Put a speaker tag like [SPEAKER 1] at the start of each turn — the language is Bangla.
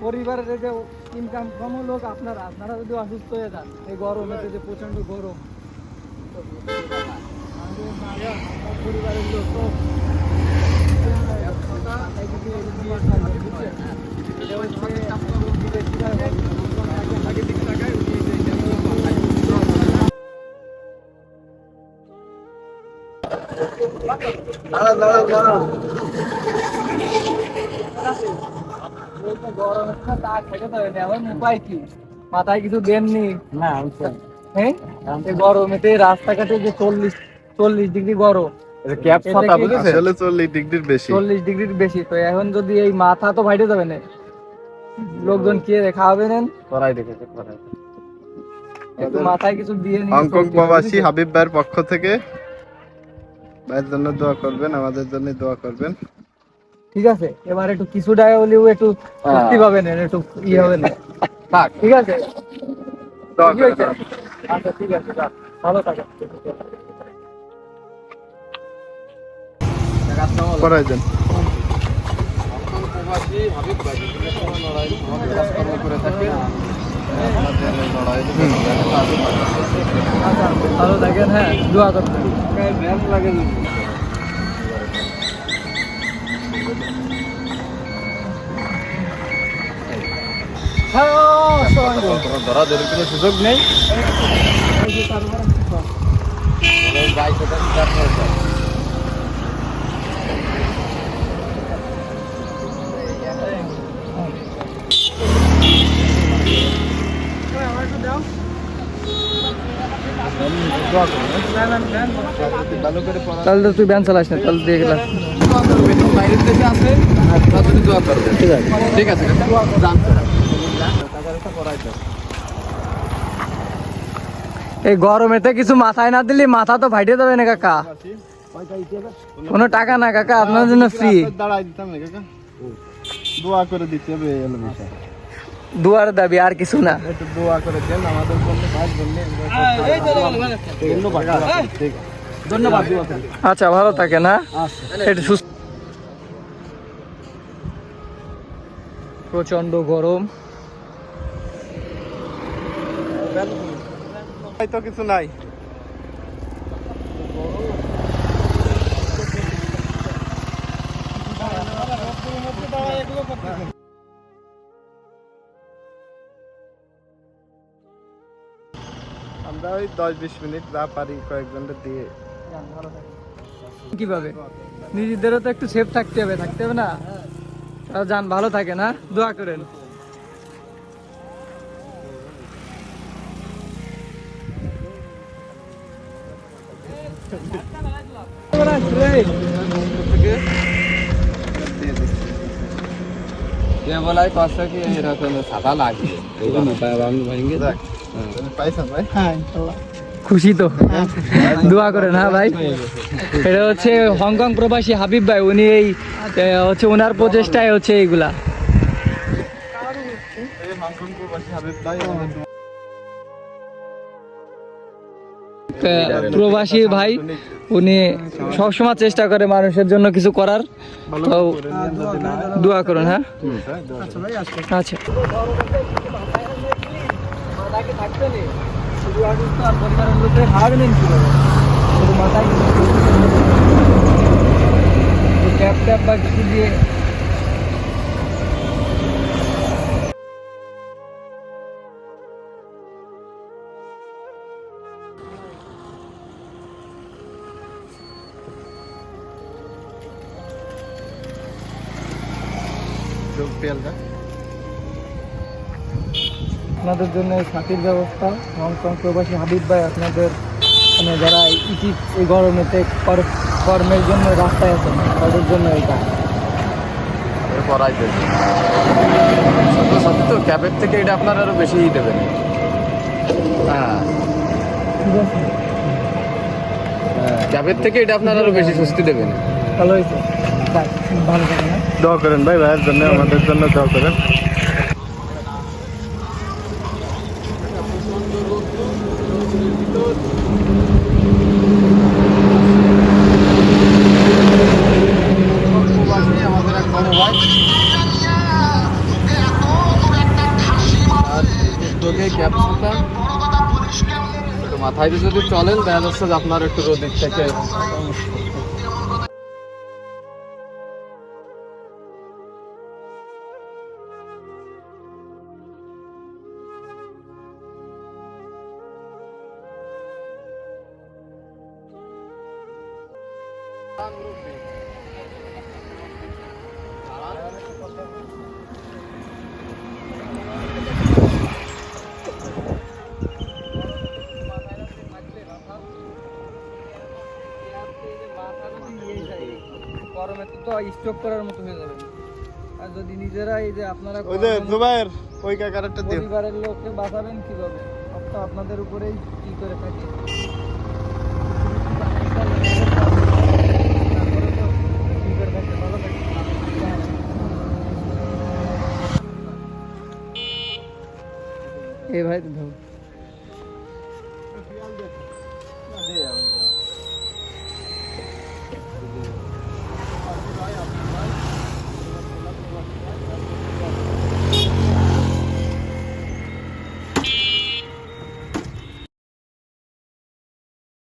[SPEAKER 1] পরিবারের যে ইনকাম কম লোক আপনারা যদি অসুস্থ হয়ে যান এই গরমে যে প্রচন্ড গরম পরিবারের লোক তো উপায় কি মাথায় কিছু দেননি না হ্যাঁ গরমেতে রাস্তাঘাটে যে 40 ডিগ্রি গরম 40 ডিগ্রির বেশি তো এখন যদি এই মাথা তো ভাইটে যাবে না লোকজন কে খাওয়াবে নেন একটু মাথায় কিছু দিয়ে
[SPEAKER 2] হংকং প্রবাসী হাবিব ভাইয়ের পক্ষ থেকে ভাইয়ের জন্য দোয়া করবেন, আমাদের জন্য দোয়া করবেন।
[SPEAKER 1] ঠিক আছে, এবার একটু কিছু টাকা হলেও একটু স্বস্তি পাবেন, একটু হবে না থাক। ঠিক আছে, আচ্ছা ঠিক আছে, ভালো থাকেন।
[SPEAKER 2] পরাইছেন
[SPEAKER 1] ভালো থাকেন। হ্যাঁ, দোয়া করতে লাগে।
[SPEAKER 2] ধরা ধরে কোনো সুযোগ নেই।
[SPEAKER 1] তাহলে তুই ব্যান চালাস না, তাহলে দিয়ে গেলাম। ঠিক আছে, এই গরমেতে কিছু মাথায় না দিলে মাথা তো ফাইটে যাবে না কাকা। কোনো টাকা না কাকা, আপনার জন্য ফ্রি।
[SPEAKER 2] দাঁড়াই দিতাম না কাকা, দোয়া করে দিতে হবে।
[SPEAKER 1] দুয়ার দাবি আর কিছু না।
[SPEAKER 2] একটু দোয়া করে দেন আমাদের জন্য, ভাইয়ের জন্য। ধন্যবাদ।
[SPEAKER 1] আচ্ছা, ভালো থাকেন। হ্যাঁ, একটু সুস্থ। প্রচন্ড গরম,
[SPEAKER 2] তো কিছু নাই। আমরা ওই 10-20 মিনিট যা পারি কয়েকজনকে দিয়ে।
[SPEAKER 1] কিভাবে নিজেদেরও তো একটু সেফ থাকতে হবে না? যান, ভালো থাকে না, দোয়া করেন। খুশি তো, দোয়া করেন। হ্যাঁ ভাই, এটা হচ্ছে হংকং প্রবাসী হাবিব ভাই, উনি এই হচ্ছে ওনার প্রচেষ্টায় হচ্ছে এইগুলা। প্রবাসী ভাই, উনি সবসময় চেষ্টা করে মানুষের জন্য কিছু করার, তো দোয়া করুন। হ্যাঁ, আচ্ছা। পরিবারের লোকের হার নেন মাথায় ট্যাপ ট্যাপ বা কিছু দিয়ে আপনাদের জন্য ছাতির ব্যবস্থা। হংকং প্রবাসী হাবিব ভাই আপনাদের মানে যারা এই গরমেতে কর্মের জন্য রাস্তায় আছেন তাদের জন্য এটা
[SPEAKER 2] সত্যি তো ক্যাবের থেকে এটা আপনার আরো বেশি দেবেন। হ্যাঁ,
[SPEAKER 1] ঠিক আছে,
[SPEAKER 2] ক্যাবের থেকে এটা আপনার আরো বেশি স্বস্তি দেবেন।
[SPEAKER 1] ভালো হয়েছে, ভালো থাকেন।
[SPEAKER 2] দোয়া করেন ভাই, ভাইয়ের জন্য আমাদের জন্য দোয়া করেন।
[SPEAKER 3] বাইরে যদি চলেন দেখা যাচ্ছে যে আপনার একটু রোদের থেকে
[SPEAKER 1] গরমে তো স্টক করার মতো হয়ে যাবে। আর যদি নিজেরা এই যে আপনারা
[SPEAKER 2] ওই যে জুবাইর ওই কাকারটা দিও।
[SPEAKER 1] পরিবারের লোককে বাঁচাবেন কিভাবে, সব তো আপনাদের উপরেই কি করে থাকে। এ ভাই তো